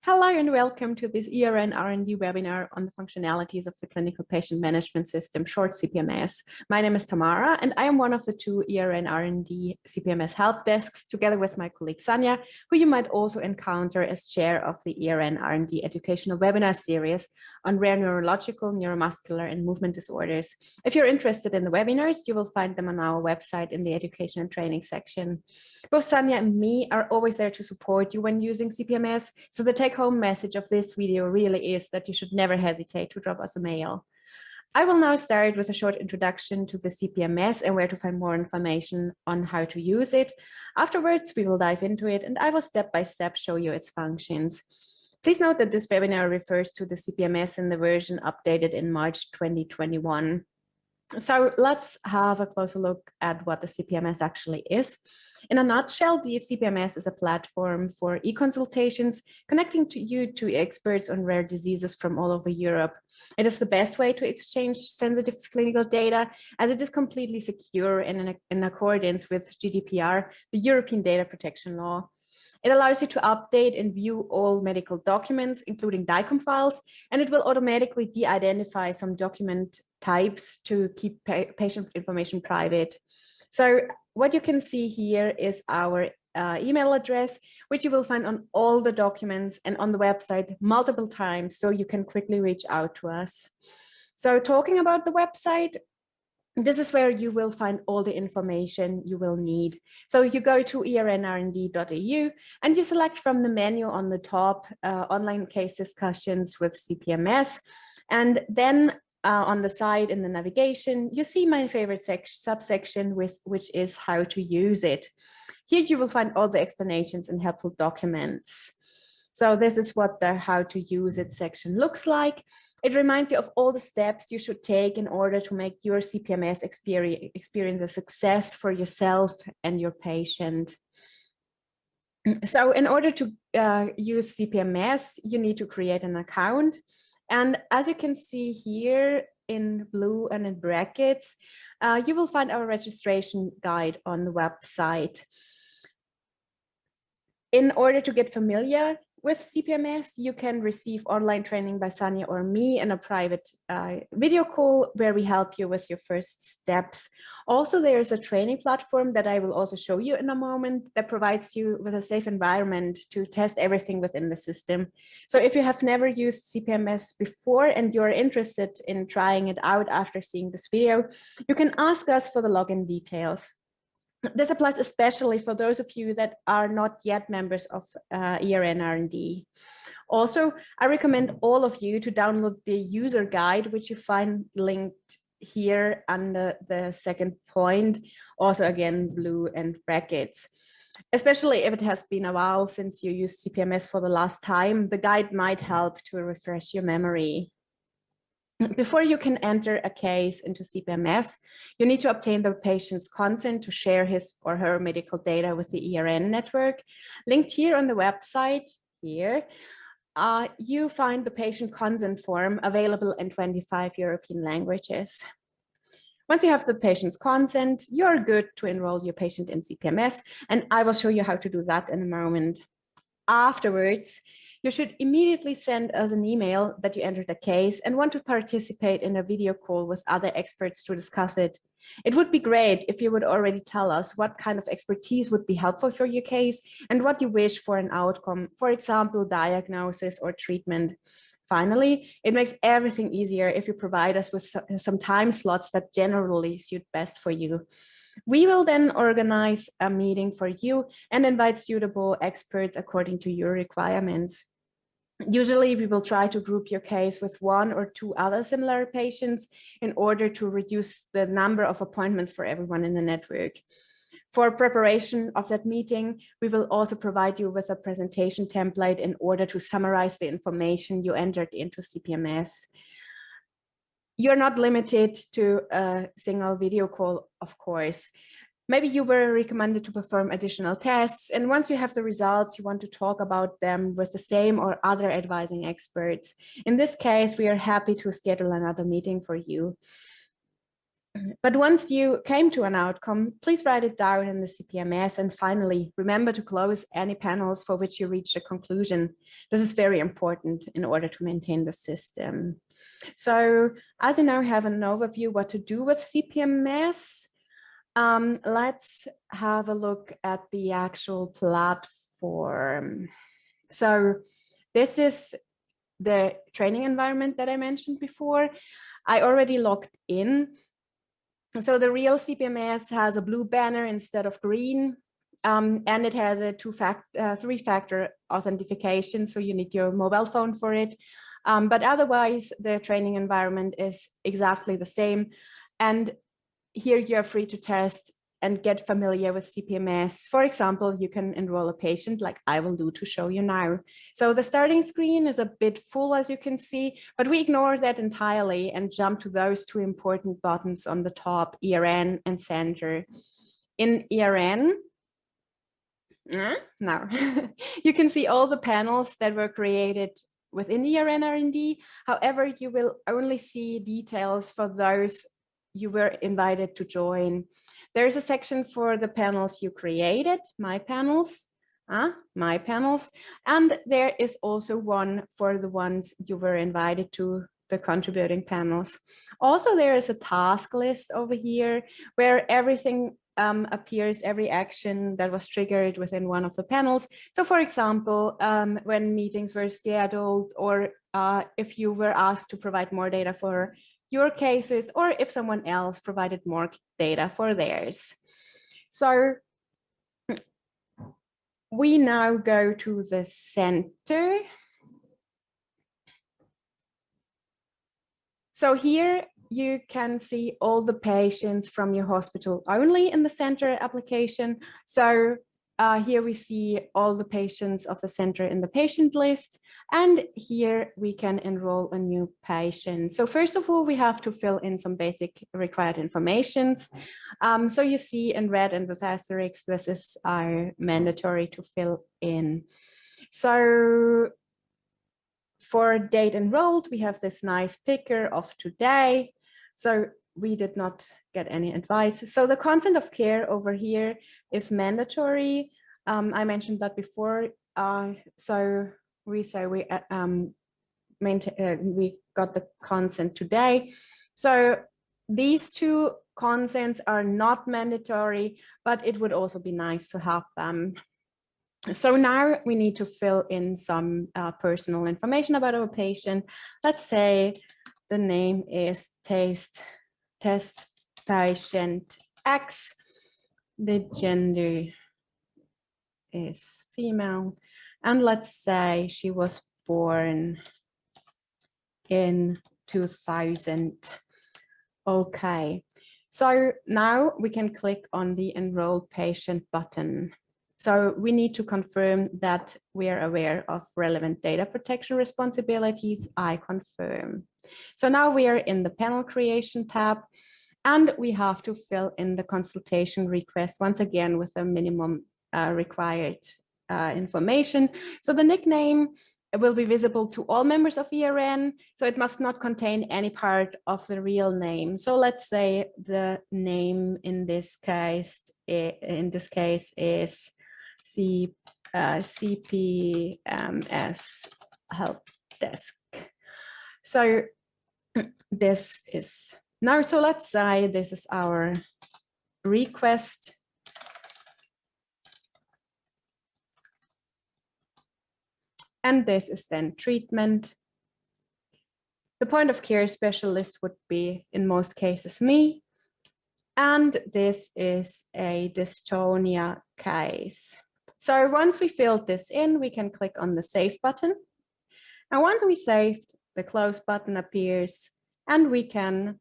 Hello and welcome to this ERN-RND webinar on the functionalities of the Clinical Patient Management System, short CPMS. My name is Tamara and I am one of the two ERN-RND CPMS help desks together with my colleague Sanja, who you might also encounter as chair of the ERN-RND educational webinar series on rare neurological, neuromuscular and movement disorders. If you're interested in the webinars, you will find them on our website in the education and training section. Both Sanja and me are always there to support you when using CPMS, so the take-home message of this video really is that you should never hesitate to drop us a mail. I will now start with a short introduction to the CPMS and where to find more information on how to use it. Afterwards, we will dive into it and I will step by step show you its functions. Please note that this webinar refers to the CPMS in the version updated in March 2021. So let's have a closer look at what the CPMS actually is. In a nutshell, the CPMS is a platform for e-consultations connecting you to experts on rare diseases from all over Europe. It is the best way to exchange sensitive clinical data as it is completely secure and in accordance with GDPR, the European Data Protection Law. It allows you to update and view all medical documents, including DICOM files, and it will automatically de-identify some document types to keep patient information private. So what you can see here is our email address, which you will find on all the documents and on the website multiple times, so you can quickly reach out to us. So talking about the website, this is where you will find all the information you will need. So you go to ERN-RND.eu and you select from the menu on the top, online case discussions with CPMS. And then on the side in the navigation, you see my favorite subsection, which is how to use it. Here you will find all the explanations and helpful documents. So this is what the how to use it section looks like. It reminds you of all the steps you should take in order to make your CPMS experience a success for yourself and your patient. So in order to use CPMS, you need to create an account. And as you can see here in blue and in brackets, you will find our registration guide on the website. In order to get familiar with CPMS, you can receive online training by Sanja or me in a private video call where we help you with your first steps. Also, there is a training platform that I will also show you in a moment that provides you with a safe environment to test everything within the system. So if you have never used CPMS before and you're interested in trying it out after seeing this video, you can ask us for the login details. This applies especially for those of you that are not yet members of ERN-RND. Also, I recommend all of you to download the user guide, which you find linked here under the second point, also again, blue and brackets. Especially if it has been a while since you used CPMS for the last time, the guide might help to refresh your memory. Before you can enter a case into CPMS, you need to obtain the patient's consent to share his or her medical data with the ERN network. Linked here on the website, here, you find the patient consent form available in 25 European languages. Once you have the patient's consent, you're good to enroll your patient in CPMS, and I will show you how to do that in a moment. Afterwards, you should immediately send us an email that you entered the case and want to participate in a video call with other experts to discuss it. It would be great if you would already tell us what kind of expertise would be helpful for your case and what you wish for an outcome, for example, diagnosis or treatment. Finally, it makes everything easier if you provide us with some time slots that generally suit best for you. We will then organize a meeting for you and invite suitable experts according to your requirements. Usually, we will try to group your case with one or two other similar patients in order to reduce the number of appointments for everyone in the network. For preparation of that meeting, we will also provide you with a presentation template in order to summarize the information you entered into CPMS. You're not limited to a single video call, of course. Maybe you were recommended to perform additional tests, and once you have the results, you want to talk about them with the same or other advising experts. In this case, we are happy to schedule another meeting for you. But once you came to an outcome, please write it down in the CPMS. And finally, remember to close any panels for which you reached a conclusion. This is very important in order to maintain the system. So as you now have an overview what to do with CPMS, let's have a look at the actual platform. So this is the training environment that I mentioned before. I already logged in. So the real CPMS has a blue banner instead of green, and it has a three-factor authentication. So you need your mobile phone for it. But otherwise, the training environment is exactly the same. And here you're free to test and get familiar with CPMS. For example, you can enroll a patient like I will do to show you now. So the starting screen is a bit full, as you can see, but we ignore that entirely and jump to those two important buttons on the top, ERN and Center. In ERN, now you can see all the panels that were created within ERN-RND. However, you will only see details for those you were invited to join. There's a section for the panels you created, my panels, and there is also one for the ones you were invited to, the contributing panels. Also, there is a task list over here where everything appears, every action that was triggered within one of the panels. So for example, when meetings were scheduled, or if you were asked to provide more data for your cases, or if someone else provided more data for theirs. So we now go to the center. So here you can see all the patients from your hospital only in the center application. So here we see all the patients of the center in the patient list, and here we can enroll a new patient. So first of all, we have to fill in some basic required informations. So you see in red and with asterisks, this is mandatory to fill in. So for date enrolled, we have this nice picker of today. So we did not get any advice. So the consent of care over here is mandatory. I mentioned that before. So we say we got the consent today. So these two consents are not mandatory, but it would also be nice to have them. So now we need to fill in some personal information about our patient. Let's say the name is test patient X. The gender is female. And let's say she was born in 2000. Okay, so now we can click on the enroll patient button. So we need to confirm that we are aware of relevant data protection responsibilities. I confirm. So now we are in the panel creation tab, and we have to fill in the consultation request once again with a minimum required information. So the nickname will be visible to all members of ERN, so it must not contain any part of the real name. So let's say the name in this case is CPMS help desk. So this is now, so let's say this is our request. And this is then treatment. The point of care specialist would be, in most cases, me. And this is a dystonia case. So once we filled this in, we can click on the Save button. And once we saved, the Close button appears, and we can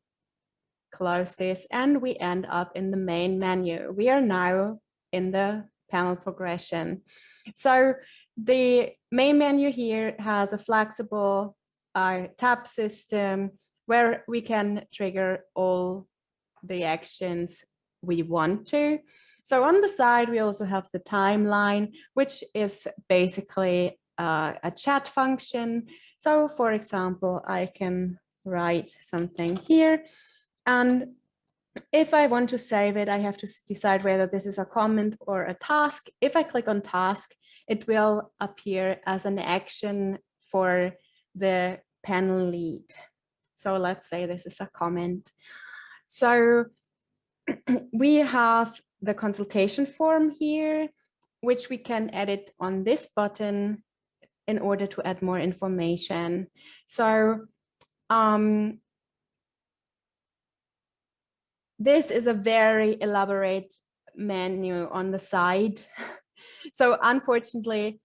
close this, and we end up in the main menu. We are now in the panel progression. So the main menu here has a flexible tab system where we can trigger all the actions we want to. So on the side, we also have the timeline, which is basically a chat function. So for example, I can write something here, and If I want to save it, I have to decide whether this is a comment or a task. If I click on task, it will appear as an action for the panel lead. So let's say this is a comment. So we have the consultation form here, which we can edit on this button in order to add more information. So this is a very elaborate menu on the side. So unfortunately,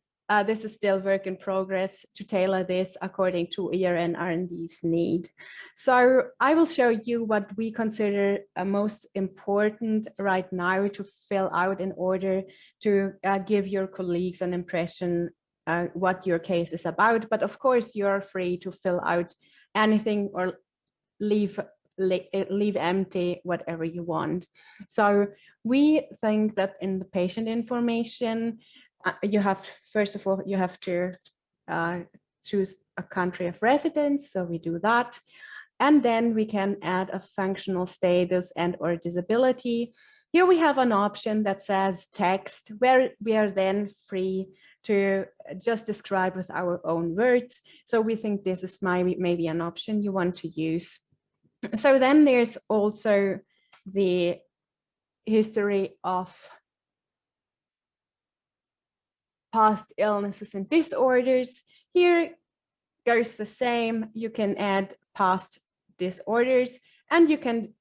this is still work in progress to tailor this according to ERN-RND's need. So I will show you what we consider most important right now to fill out in order to give your colleagues an impression what your case is about. But of course, you're free to fill out anything or leave empty whatever you want. So we think that in the patient information, you have, first of all, you have to choose a country of residence. So we do that. And then we can add a functional status and or disability. Here we have an option that says text, where we are then free to just describe with our own words. So we think this is maybe an option you want to use. So then there's also the history of past illnesses and disorders. Here goes the same. You can add past disorders and you can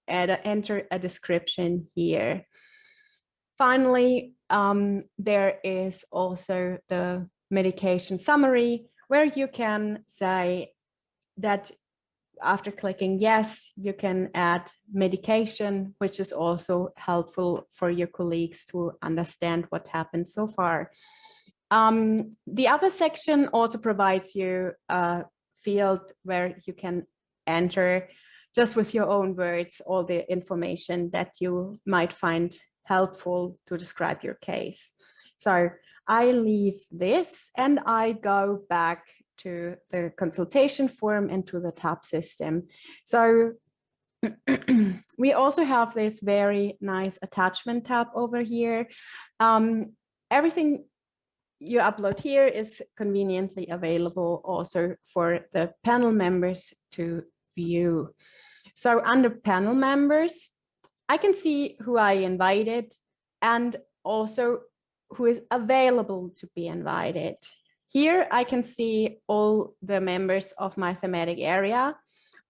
enter a description here. Finally, there is also the medication summary, where you can say that after clicking yes, you can add medication, which is also helpful for your colleagues to understand what happened so far. The other section also provides you a field where you can enter just with your own words all the information that you might find helpful to describe your case. So I leave this and I go back to the consultation form and to the tab system. So we also have this very nice attachment tab over here. Everything you upload here is conveniently available also for the panel members to view. So under panel members, I can see who I invited and also who is available to be invited. Here I can see all the members of my thematic area,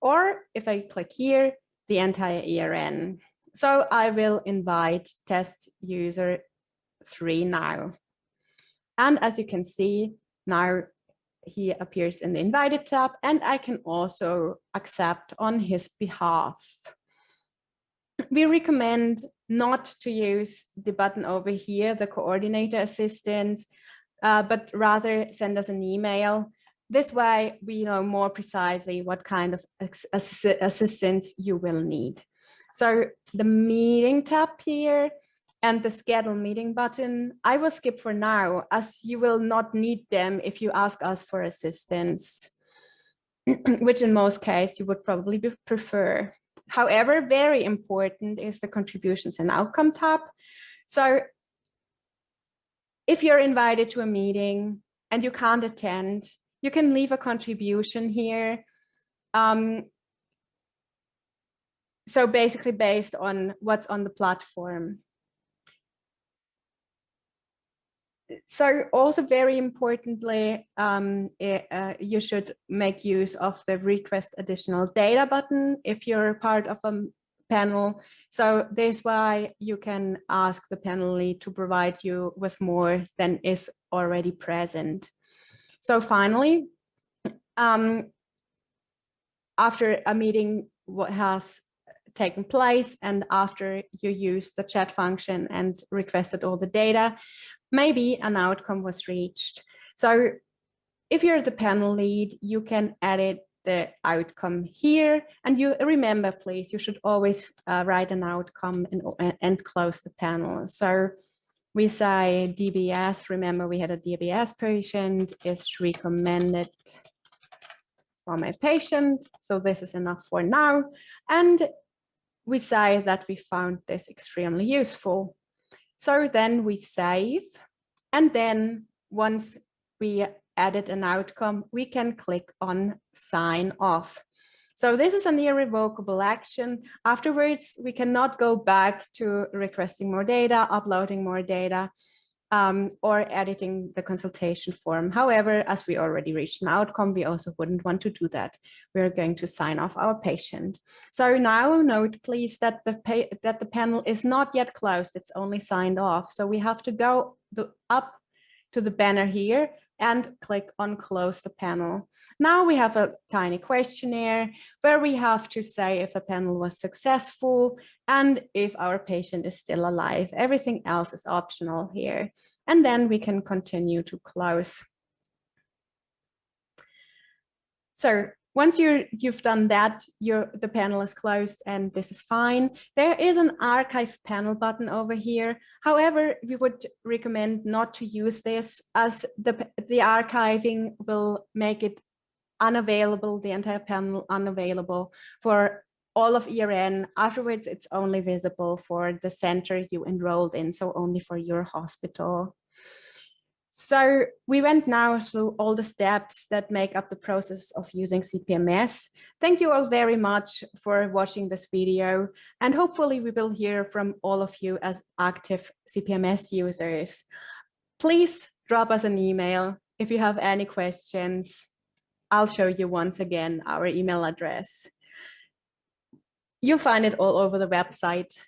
or if I click here, the entire ERN. So I will invite test user 3 now. And as you can see, now he appears in the invited tab, and I can also accept on his behalf. We recommend not to use the button over here, the coordinator assistance, but rather send us an email. This way we know more precisely what kind of assistance you will need. So the meeting tab here and the schedule meeting button, I will skip for now, as you will not need them if you ask us for assistance, which in most cases you would probably prefer. However, very important is the contributions and outcome tab. So if you're invited to a meeting and you can't attend, you can leave a contribution here. So basically based on what's on the platform. So also very importantly, you should make use of the request additional data button if you're part of a panel. So this why you can ask the panel lead to provide you with more than is already present. So finally, after a meeting has taken place and after you use the chat function and requested all the data, maybe an outcome was reached. So if you're the panel lead, you can edit the outcome here. And you remember, please, you should always write an outcome and close the panel. So we say DBS, remember we had a DBS patient, is recommended for my patient. So this is enough for now. And we say that we found this extremely useful. So then we save, and then once we added an outcome, we can click on sign off. So this is an irrevocable action. Afterwards, we cannot go back to requesting more data, uploading more data, or editing the consultation form. However, as we already reached an outcome, we also wouldn't want to do that. We're going to sign off our patient. So now note, please, that the panel is not yet closed. It's only signed off. So we have to go up to the banner here and click on close the panel. Now we have a tiny questionnaire where we have to say if the panel was successful and if our patient is still alive. Everything else is optional here. And then we can continue to close. So once you've done that, the panel is closed and this is fine. There is an archive panel button over here. However, we would recommend not to use this, as the archiving will make it unavailable, the entire panel unavailable for all of ERN. Afterwards, it's only visible for the center you enrolled in, so only for your hospital. So we went now through all the steps that make up the process of using CPMS. Thank you all very much for watching this video, and hopefully we will hear from all of you as active CPMS users. Please drop us an email if you have any questions. I'll show you once again our email address. You'll find it all over the website.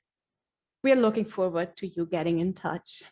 We're looking forward to you getting in touch.